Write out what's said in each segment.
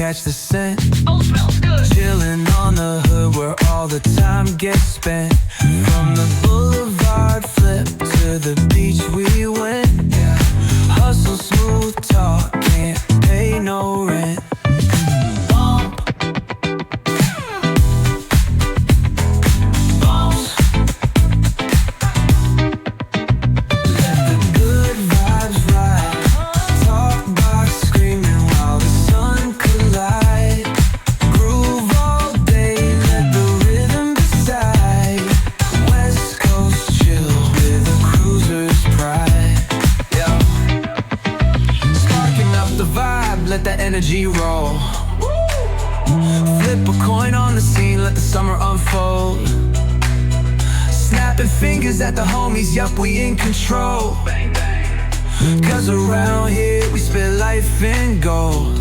catch the scent. Oh, smells good. Chillin' on the hood where all the time gets spent. From the boulevard flip to the beach we went. Hustle, smooth talk, can't pay no rent. Let the energy roll. Flip a coin on the scene, let the summer unfold. Snapping fingers at the homies, yup, we in control. Cause around here we spit life in gold.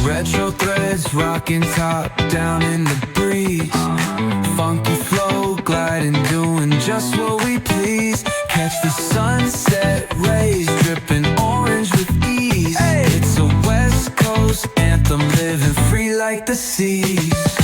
Retro threads, rocking top down in the breeze. Funky flow, gliding, doing just what we please. Catch the sunset rays, dripping orange with ease. It's a West Coast anthem, living free like the seas.